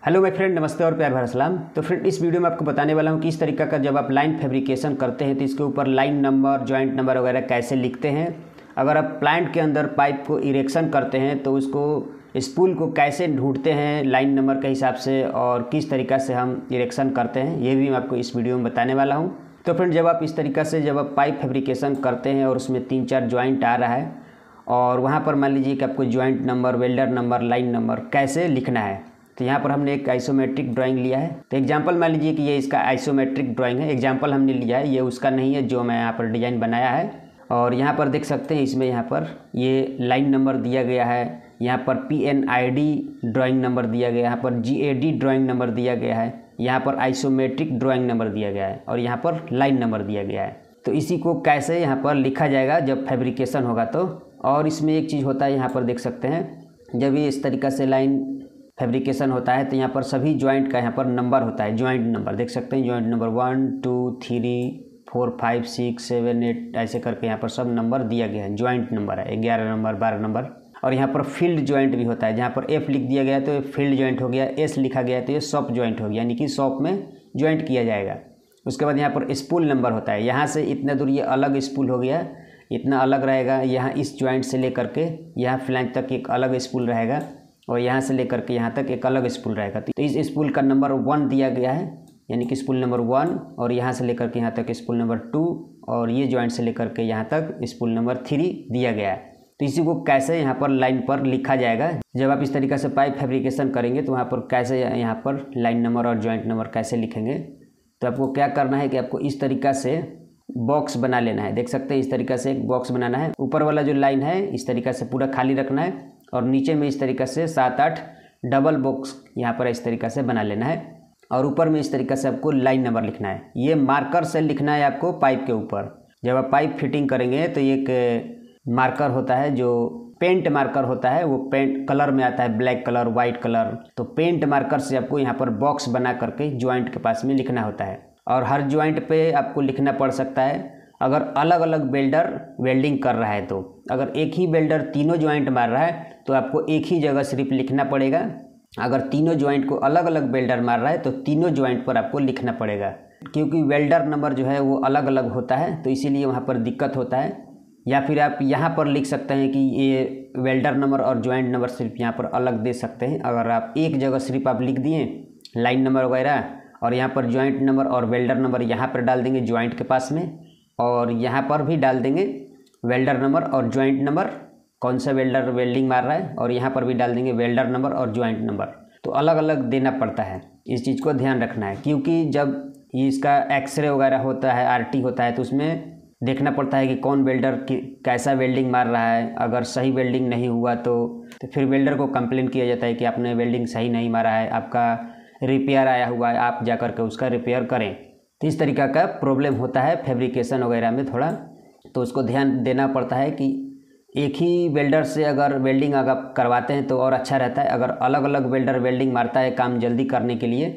Hello my friend, नमस्ते और प्यार भरा सलाम। तो फ्रेंड, इस वीडियो में आपको बताने वाला हूँ कि इस तरीका का जब आप लाइन फैब्रिकेशन करते हैं तो इसके ऊपर लाइन नंबर, जॉइंट नंबर वगैरह कैसे लिखते हैं। अगर आप प्लांट के अंदर पाइप को इरेक्शन करते हैं तो उसको स्पूल को कैसे ढूंढते हैं लाइन नंबर के हिसाब से और किस तरीक़ा से हम इरेक्शन करते हैं, ये भी मैं आपको इस वीडियो में बताने वाला हूँ। तो फ्रेंड, जब आप इस तरीक़ा से जब आप पाइप फैब्रिकेशन करते हैं और उसमें 3-4 जॉइंट आ रहा है और वहाँ पर मान लीजिए कि आपको joint number, welder number, line number कैसे लिखना है, तो यहाँ पर हमने एक आइसोमेट्रिक ड्राइंग लिया है। तो एग्जांपल मान लीजिए कि ये इसका आइसोमेट्रिक ड्राइंग है, एग्जांपल हमने लिया है, ये उसका नहीं है जो मैं यहाँ पर डिज़ाइन बनाया है। और यहाँ पर देख सकते हैं इसमें यहाँ पर ये लाइन नंबर दिया गया है, यहाँ पर PNID ड्राइंग नंबर दिया गया है, यहाँ पर GAD ड्राइंग नंबर दिया गया है, यहाँ पर आइसोमेट्रिक ड्राइंग नंबर दिया गया है और यहाँ पर लाइन नंबर दिया गया है। तो इसी को कैसे यहाँ पर लिखा जाएगा जब फैब्रिकेशन होगा तो। और इसमें एक चीज़ होता है, यहाँ पर देख सकते हैं, जब ये इस तरीक़ा से लाइन फैब्रिकेशन होता है तो यहाँ पर सभी जॉइंट का यहाँ पर नंबर होता है, जॉइंट नंबर देख सकते हैं, जॉइंट नंबर 1 2 3 4 5 6 7 8 ऐसे करके यहाँ पर सब नंबर दिया गया है, जॉइंट नंबर है, 11 नंबर, 12 नंबर। और यहाँ पर फील्ड जॉइंट भी होता है, जहाँ पर F लिख दिया गया है तो ये फील्ड जॉइंट हो गया, S लिखा गया है तो ये शॉप जॉइंट हो गया, यानी कि शॉप में जॉइंट किया जाएगा। उसके बाद यहाँ पर स्पूल नंबर होता है, यहाँ से इतना दूर ये अलग स्पूल हो गया, इतना अलग रहेगा, यहाँ इस जॉइंट से लेकर के यहाँ फ्लैंज तक एक अलग स्पूल रहेगा और यहाँ से लेकर के यहाँ तक एक अलग स्पूल रहेगा। तो इस स्पूल का नंबर 1 दिया गया है, यानी कि स्पूल नंबर 1, और यहाँ से लेकर के यहाँ तक स्पूल नंबर 2, और ये जॉइंट से लेकर के यहाँ तक स्पूल नंबर 3 दिया गया है। तो इसी को कैसे यहाँ पर लाइन पर लिखा जाएगा, जब आप इस तरीक़े से पाइप फैब्रिकेशन करेंगे तो वहाँ पर कैसे यहाँ पर लाइन नंबर और जॉइंट नंबर कैसे लिखेंगे। तो आपको क्या करना है कि आपको इस तरीक़ा से बॉक्स बना लेना है, देख सकते हैं इस तरीक़ा से एक बॉक्स बनाना है। ऊपर वाला जो लाइन है इस तरीक़ा से पूरा खाली रखना है और नीचे में इस तरीक़ा से 7-8 डबल बॉक्स यहाँ पर इस तरीक़ा से बना लेना है और ऊपर में इस तरीक़ा से आपको लाइन नंबर लिखना है। ये मार्कर से लिखना है आपको पाइप के ऊपर। जब आप पाइप फिटिंग करेंगे तो एक मार्कर होता है जो पेंट मार्कर होता है, वो पेंट कलर में आता है, ब्लैक कलर, वाइट कलर। तो पेंट मार्कर से आपको यहाँ पर बॉक्स बना करके जॉइंट के पास में लिखना होता है और हर जॉइंट पे आपको लिखना पड़ सकता है अगर अलग अलग वेल्डर वेल्डिंग कर रहा है। तो अगर एक ही वेल्डर तीनों जॉइंट मार रहा है तो आपको एक ही जगह सिर्फ लिखना पड़ेगा। अगर तीनों जॉइंट को अलग अलग वेल्डर मार रहा है तो तीनों जॉइंट पर आपको लिखना पड़ेगा, क्योंकि वेल्डर नंबर जो है वो अलग अलग होता है, तो इसीलिए वहाँ पर दिक्कत होता है। या फिर आप यहाँ पर लिख सकते हैं कि ये वेल्डर नंबर और जॉइंट नंबर सिर्फ यहाँ पर अलग दे सकते हैं। अगर आप एक जगह सिर्फ आप लिख दिए लाइन नंबर वगैरह और यहाँ पर जॉइंट नंबर और वेल्डर नंबर यहाँ पर डाल देंगे जॉइंट के पास में, और यहाँ पर भी डाल देंगे वेल्डर नंबर और जॉइंट नंबर, कौन सा वेल्डर वेल्डिंग मार रहा है, और यहाँ पर भी डाल देंगे वेल्डर नंबर और जॉइंट नंबर। तो अलग अलग देना पड़ता है, इस चीज़ को ध्यान रखना है, क्योंकि जब इसका एक्सरे वगैरह होता है, RT होता है, तो उसमें देखना पड़ता है कि कौन वेल्डर कैसा वेल्डिंग मार रहा है। अगर सही वेल्डिंग नहीं हुआ तो फिर वेल्डर को कंप्लेन किया जाता है कि आपने वेल्डिंग सही नहीं मारा है, आपका रिपेयर आया हुआ है, आप जा कर के उसका रिपेयर करें। तो इस तरीक़ा का प्रॉब्लम होता है फैब्रिकेशन वगैरह में थोड़ा, तो उसको ध्यान देना पड़ता है कि एक ही वेल्डर से अगर वेल्डिंग अगर करवाते हैं तो और अच्छा रहता है। अगर अलग अलग वेल्डर वेल्डिंग मारता है काम जल्दी करने के लिए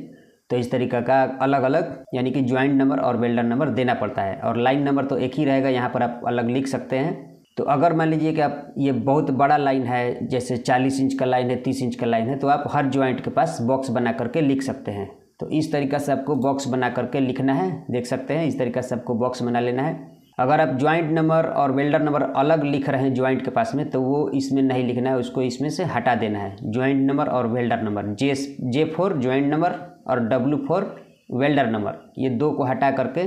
तो इस तरीक़ा का अलग अलग यानी कि जॉइंट नंबर और वेल्डर नंबर देना पड़ता है। और लाइन नंबर तो एक ही रहेगा, यहाँ पर आप अलग लिख सकते हैं। तो अगर मान लीजिए कि आप ये बहुत बड़ा लाइन है, जैसे 40 इंच का लाइन है, 30 इंच का लाइन है, तो आप हर जॉइंट के पास बॉक्स बना करके लिख सकते हैं। तो इस तरीक़ा से आपको बॉक्स बना करके लिखना है, देख सकते हैं इस तरीक़ा से आपको बॉक्स बना लेना है। अगर आप जॉइंट नंबर और वेल्डर नंबर अलग लिख रहे हैं जॉइंट के पास में तो वो इसमें नहीं लिखना है, उसको इसमें से हटा देना है। जॉइंट नंबर और welder number, J4 joint number और W4 वेल्डर नंबर, ये दो को हटा करके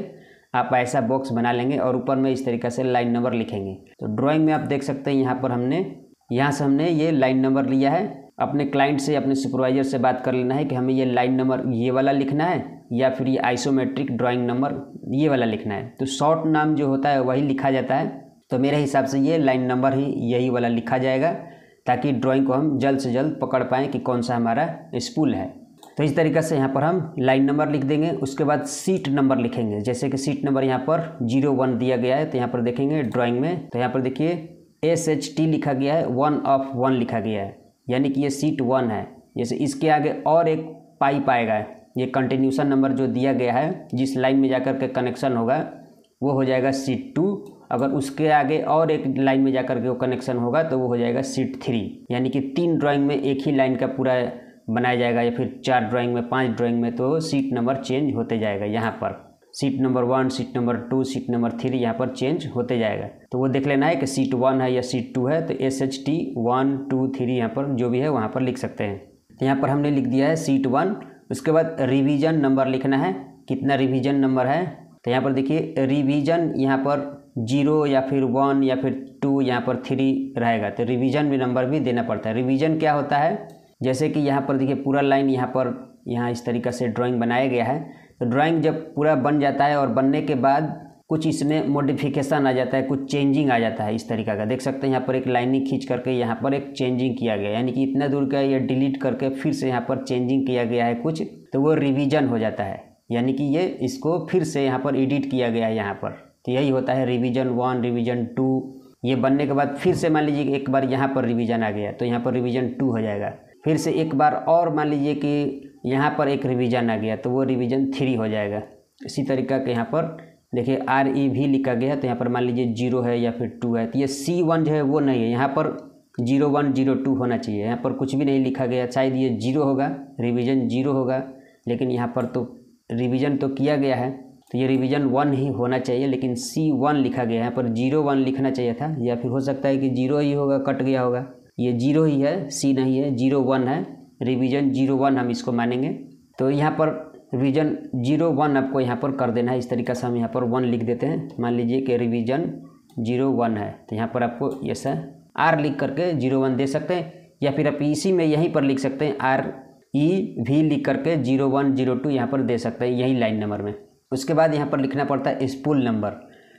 आप ऐसा बॉक्स बना लेंगे और ऊपर में इस तरीक़े से लाइन नंबर लिखेंगे। तो ड्राइंग में आप देख सकते हैं यहाँ पर यहाँ से हमने ये लाइन नंबर लिया है। अपने क्लाइंट से, अपने सुपरवाइज़र से बात कर लेना है कि हमें ये लाइन नंबर ये वाला लिखना है या फिर ये आइसोमेट्रिक ड्राइंग नंबर ये वाला लिखना है। तो शॉर्ट नाम जो होता है वही लिखा जाता है, तो मेरे हिसाब से ये लाइन नंबर ही यही वाला लिखा जाएगा, ताकि ड्राइंग को हम जल्द से जल्द पकड़ पाएँ कि कौन सा हमारा स्पूल है। तो इस तरीक़े से यहाँ पर हम लाइन नंबर लिख देंगे। उसके बाद सीट नंबर लिखेंगे, जैसे कि सीट नंबर यहाँ पर 01 दिया गया है, तो यहाँ पर देखेंगे ड्राइंग में, तो यहाँ पर देखिए SHT लिखा गया है, 1 of 1 लिखा गया है, यानी कि ये सीट 1 है। जैसे इसके आगे और एक पाइप आएगा, ये कंटिन्यूशन नंबर जो दिया गया है जिस लाइन में जाकर के कनेक्शन होगा वो हो जाएगा सीट 2। अगर उसके आगे और एक लाइन में जाकर के वो कनेक्शन होगा तो वो हो जाएगा सीट 3, यानी कि 3 ड्राइंग में एक ही लाइन का पूरा बनाया जाएगा या फिर 4 ड्राइंग में, 5 ड्राइंग में, तो सीट नंबर चेंज होते जाएगा। यहाँ पर seat number 1, seat number 2, seat number 3 यहाँ पर चेंज होते जाएगा। तो वो देख लेना है कि सीट 1 है या सीट 2 है, तो SHT 1 2 3 यहाँ पर जो भी है वहाँ पर लिख सकते हैं। तो यहाँ पर हमने लिख दिया है सीट 1। उसके बाद रिवीजन नंबर लिखना है, कितना रिवीजन नंबर है। तो यहाँ पर देखिए रिवीजन यहाँ पर 0 या फिर 1 या फिर 2 यहाँ पर 3 रहेगा, तो रिवीजन भी नंबर भी देना पड़ता है। रिवीजन क्या होता है, जैसे कि यहाँ पर देखिए पूरा लाइन यहाँ इस तरीक़ा से ड्राइंग बनाया गया है। तो ड्राइंग जब पूरा बन जाता है और बनने के बाद कुछ इसमें मॉडिफिकेशन आ जाता है, कुछ चेंजिंग आ जाता है इस तरीक़ा का। देख सकते हैं यहाँ पर एक लाइनिंग खींच करके यहाँ पर एक चेंजिंग किया गया, यानी कि इतना दूर का ये डिलीट करके फिर से यहाँ पर चेंजिंग किया गया है कुछ, तो वो रिवीजन हो जाता है, यानी कि ये इसको फिर से यहाँ पर एडिट किया गया है यहाँ पर। तो यही होता है रिवीजन 1, रिवीजन 2। ये बनने के बाद फिर से मान लीजिए एक बार यहाँ पर रिवीजन आ गया, तो यहाँ पर रिवीजन 2 हो जाएगा। फिर से एक बार और मान लीजिए कि यहाँ पर एक रिवीजन आ गया, तो वो रिवीजन 3 हो जाएगा। इसी तरीक़ा के यहाँ पर देखिए REV लिखा गया है, तो यहाँ पर मान लीजिए 0 है या फिर 2 है, तो ये C1 जो है वो नहीं है, यहाँ पर 01 02 होना चाहिए। यहाँ पर कुछ भी नहीं लिखा गया, शायद ये 0 होगा, रिवीजन 0 होगा, लेकिन यहाँ पर तो रिवीजन तो किया गया है, तो ये रिवीजन 1 ही होना चाहिए, लेकिन C1 लिखा गया है। यहाँ पर 01 लिखना चाहिए था, या फिर हो सकता है कि 0 ही होगा, कट गया होगा। ये 0 ही है, C नहीं है, 01 है, रिवीजन 01 हम इसको मानेंगे। तो यहाँ पर रिवीजन 01 आपको यहाँ पर कर देना है। इस तरीक़े से हम यहाँ पर 1 लिख देते हैं। मान लीजिए कि रिवीजन 01 है, तो यहाँ पर आपको ऐसा R लिख करके 01 दे सकते हैं, या फिर आप इसी में यहीं पर लिख सकते हैं REV लिख करके 01 02 यहाँ पर दे सकते हैं, यही लाइन नंबर में। उसके बाद यहाँ पर लिखना पड़ता है स्पूल नंबर।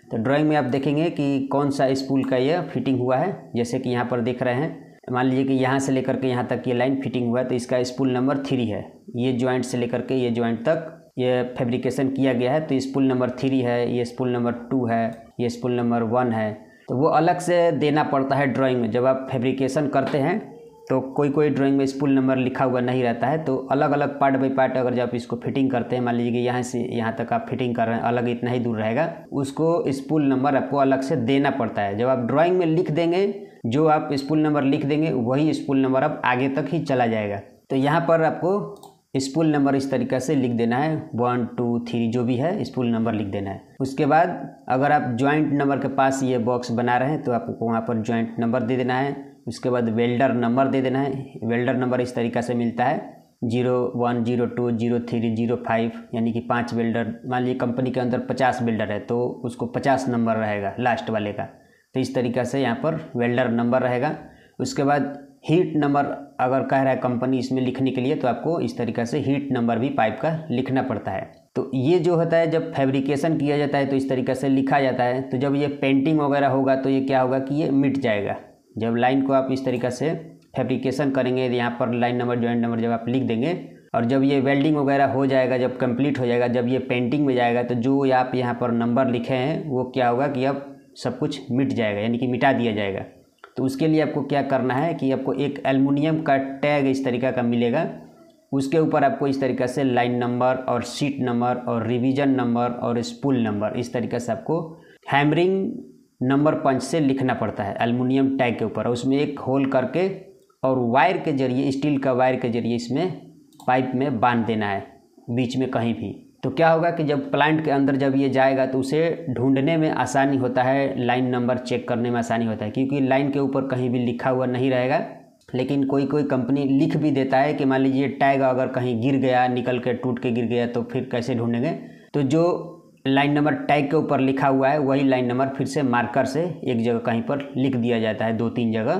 तो ड्राइंग में आप देखेंगे कि कौन सा स्पूल का ये फिटिंग हुआ है, जैसे कि यहाँ पर देख रहे हैं, मान लीजिए कि यहाँ से लेकर के यहाँ तक ये लाइन फिटिंग हुआ है, तो इसका स्पूल नंबर 3 है। ये जॉइंट से लेकर के ये जॉइंट तक ये फैब्रिकेशन किया गया है, तो स्पूल नंबर 3 है, ये स्पूल नंबर 2 है, ये स्पूल नंबर 1 है। तो वो अलग से देना पड़ता है ड्राइंग में। जब आप फैब्रिकेशन करते हैं तो कोई ड्राइंग में स्पूल नंबर लिखा हुआ नहीं रहता है, तो अलग अलग पार्ट बाई पार्ट अगर जब आप इसको फिटिंग करते हैं, मान लीजिए कि यहाँ से यहाँ तक आप फिटिंग कर रहे हैं, अलग इतना ही दूर रहेगा, उसको स्पूल नंबर आपको अलग से देना पड़ता है। जब आप ड्राइंग में लिख देंगे, जो आप स्पूल नंबर लिख देंगे वही स्पूल नंबर अब आगे तक ही चला जाएगा। तो यहाँ पर आपको स्पूल नंबर इस तरीक़े से लिख देना है, 1 2 3 जो भी है स्पूल नंबर लिख देना है। उसके बाद अगर आप जॉइंट नंबर के पास ये बॉक्स बना रहे हैं तो आपको वहाँ पर जॉइंट नंबर दे देना है। उसके बाद वेल्डर नंबर दे देना है। वेल्डर नंबर इस तरीक़े से मिलता है 01 02 03 05, यानी कि 5 वेल्डर। मान लीजिए कंपनी के अंदर 50 वेल्डर है तो उसको 50 नंबर रहेगा लास्ट वाले का, तो इस तरीक़े से यहाँ पर वेल्डर नंबर रहेगा। उसके बाद हीट नंबर अगर कह रहा है कंपनी इसमें लिखने के लिए, तो आपको इस तरीक़े से हीट नंबर भी पाइप का लिखना पड़ता है। तो ये जो होता है जब फैब्रिकेशन किया जाता है तो इस तरीक़े से लिखा जाता है। तो जब ये पेंटिंग वगैरह होगा तो ये क्या होगा कि ये मिट जाएगा। जब लाइन को आप इस तरीक़े से फैब्रिकेशन करेंगे, यहाँ पर लाइन नंबर जॉइंट नंबर जब आप लिख देंगे, और जब ये वेल्डिंग वगैरह हो जाएगा, जब कंप्लीट हो जाएगा, जब ये पेंटिंग में जाएगा, तो जो आप यहाँ पर नंबर लिखे हैं वो क्या होगा कि अब सब कुछ मिट जाएगा, यानी कि मिटा दिया जाएगा। तो उसके लिए आपको क्या करना है कि आपको एक एल्युमिनियम का टैग इस तरीक़ा का मिलेगा, उसके ऊपर आपको इस तरीक़े से लाइन नंबर और सीट नंबर और रिवीजन नंबर और स्पूल नंबर इस तरीक़े से आपको हैमरिंग नंबर पंच से लिखना पड़ता है एल्युमिनियम टैग के ऊपर। उसमें एक होल करके और वायर के जरिए, स्टील का वायर के जरिए इसमें पाइप में बांध देना है बीच में कहीं भी। तो क्या होगा कि जब प्लांट के अंदर जब ये जाएगा तो उसे ढूंढने में आसानी होता है, लाइन नंबर चेक करने में आसानी होता है, क्योंकि लाइन के ऊपर कहीं भी लिखा हुआ नहीं रहेगा। लेकिन कोई कंपनी लिख भी देता है कि मान लीजिए टैग अगर कहीं गिर गया, निकल के टूट के गिर गया, तो फिर कैसे ढूंढेंगे। तो जो लाइन नंबर टैग के ऊपर लिखा हुआ है वही लाइन नंबर फिर से मार्कर से एक जगह कहीं पर लिख दिया जाता है, 2-3 जगह,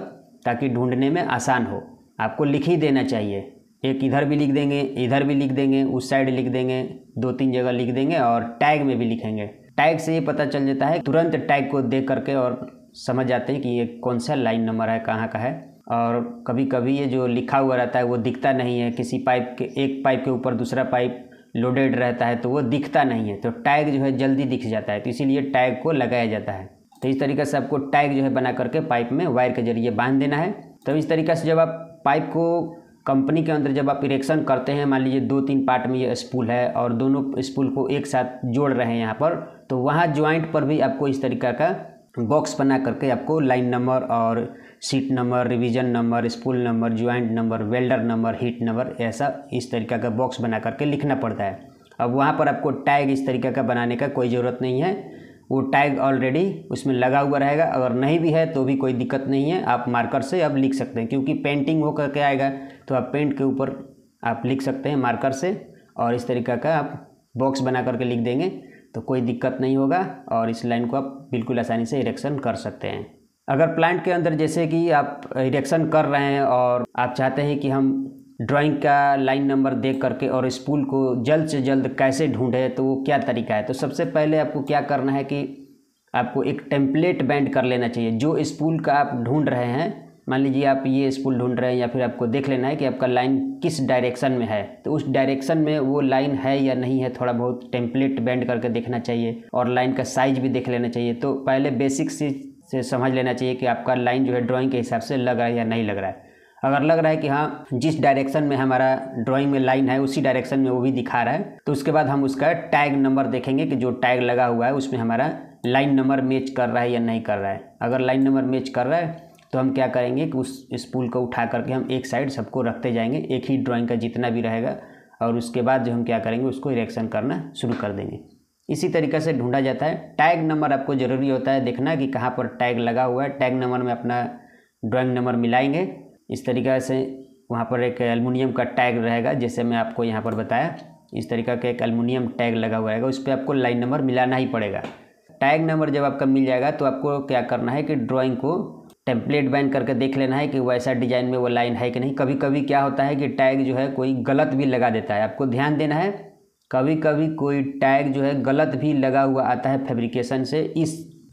ताकि ढूंढने में आसान हो। आपको लिख ही देना चाहिए, एक इधर भी लिख देंगे, इधर भी लिख देंगे, उस साइड लिख देंगे, 2-3 जगह लिख देंगे और टैग में भी लिखेंगे। टैग से ये पता चल जाता है, तुरंत टैग को देख करके और समझ जाते हैं कि ये कौन सा लाइन नंबर है, कहाँ का है। और कभी कभी ये जो लिखा हुआ रहता है वो दिखता नहीं है, किसी पाइप के, एक पाइप के ऊपर दूसरा पाइप लोडेड रहता है तो वो दिखता नहीं है, तो टैग जो है जल्दी दिख जाता है, तो इसीलिए टैग को लगाया जाता है। तो इस तरीके से आपको टैग जो है बना करके पाइप में वायर के जरिए बांध देना है। तो इस तरीके से जब आप पाइप को कंपनी के अंदर जब आप इरेक्शन करते हैं, मान लीजिए 2-3 पार्ट में ये स्पूल है और दोनों स्पूल को एक साथ जोड़ रहे हैं यहाँ पर, तो वहाँ ज्वाइंट पर भी आपको इस तरीका का बॉक्स बना करके आपको लाइन नंबर और seat number, revision number, spool number, joint number, welder number, heat number, ऐसा इस तरीक़ा का बॉक्स बना करके लिखना पड़ता है। अब वहाँ पर आपको टैग इस तरीक़े का बनाने का कोई ज़रूरत नहीं है, वो टैग ऑलरेडी उसमें लगा हुआ रहेगा। अगर नहीं भी है तो भी कोई दिक्कत नहीं है, आप मार्कर से अब लिख सकते हैं, क्योंकि पेंटिंग हो करके आएगा तो आप पेंट के ऊपर आप लिख सकते हैं मार्कर से, और इस तरीक़े का आप बॉक्स बना करके लिख देंगे तो कोई दिक्कत नहीं होगा और इस लाइन को आप बिल्कुल आसानी से इरेक्शन कर सकते हैं। अगर प्लांट के अंदर जैसे कि आप इरेक्शन कर रहे हैं और आप चाहते हैं कि हम ड्राइंग का लाइन नंबर देख करके और स्पूल को जल्द से जल्द कैसे ढूंढे, तो वो क्या तरीका है। तो सबसे पहले आपको क्या करना है कि आपको एक टेम्पलेट बैंड कर लेना चाहिए। जो स्पूल का आप ढूंढ रहे हैं, मान लीजिए आप ये स्पूल ढूंढ रहे हैं, या फिर आपको देख लेना है कि आपका लाइन किस डायरेक्शन में है, तो उस डायरेक्शन में वो लाइन है या नहीं है, थोड़ा बहुत टेम्पलेट बैंड करके देखना चाहिए और लाइन का साइज भी देख लेना चाहिए। तो पहले बेसिक से समझ लेना चाहिए कि आपका लाइन जो है ड्राइंग के हिसाब से लग रहा है या नहीं लग रहा है। अगर लग रहा है कि हाँ जिस डायरेक्शन में हमारा ड्राइंग में लाइन है उसी डायरेक्शन में वो भी दिखा रहा है, तो उसके बाद हम उसका टैग नंबर देखेंगे कि जो टैग लगा हुआ है उसमें हमारा लाइन नंबर मैच कर रहा है या नहीं कर रहा है। अगर लाइन नंबर मैच कर रहा है तो हम क्या करेंगे कि उस स्पूल को उठा करके हम एक साइड सबको रखते जाएंगे, एक ही ड्राइंग का जितना भी रहेगा, और उसके बाद जो हम क्या करेंगे उसको इरेक्शन करना शुरू कर देंगे। इसी तरीक़े से ढूंढा जाता है। टैग नंबर आपको ज़रूरी होता है देखना कि कहाँ पर टैग लगा हुआ है। टैग नंबर में अपना ड्राइंग नंबर मिलाएंगे। इस तरीक़े से वहाँ पर एक एल्युमिनियम का टैग रहेगा, जैसे मैं आपको यहाँ पर बताया, इस तरीक़ा का एक एल्युमिनियम टैग लगा हुआ रहेगा, उस पर आपको लाइन नंबर मिलाना ही पड़ेगा। टैग नंबर जब आपका मिल जाएगा तो आपको क्या करना है कि ड्राइंग को टेम्पलेट बैंड करके देख लेना है कि वैसा डिजाइन में वो लाइन है कि नहीं। कभी कभी क्या होता है कि टैग जो है कोई गलत भी लगा देता है, आपको ध्यान देना है। कभी कभी कोई टैग जो है गलत भी लगा हुआ आता है फैब्रिकेशन से।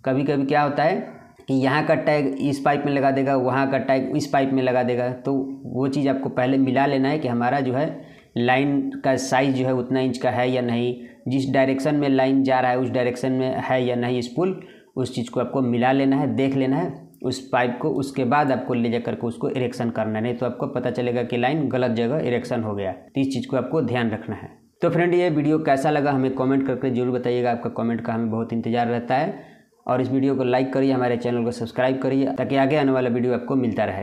कभी कभी क्या होता है कि यहाँ का टैग इस पाइप में लगा देगा, वहाँ का टैग इस पाइप में लगा देगा। तो वो चीज़ आपको पहले मिला लेना है कि हमारा जो है लाइन का साइज़ जो है उतना इंच का है या नहीं, जिस डायरेक्शन में लाइन जा रहा है उस डायरेक्शन में है या नहीं स्पूल, उस चीज़ को आपको मिला लेना है, देख लेना है उस पाइप को। उसके बाद आपको ले जा करके उसको इरेक्शन करना है, नहीं तो आपको पता चलेगा कि लाइन गलत जगह इरेक्शन हो गया। तो इस चीज़ को आपको ध्यान रखना है। तो फ्रेंड, ये वीडियो कैसा लगा हमें कमेंट करके जरूर बताइएगा। आपका कमेंट का हमें बहुत इंतजार रहता है। और इस वीडियो को लाइक करिए, हमारे चैनल को सब्सक्राइब करिए, ताकि आगे आने वाला वीडियो आपको मिलता रहे।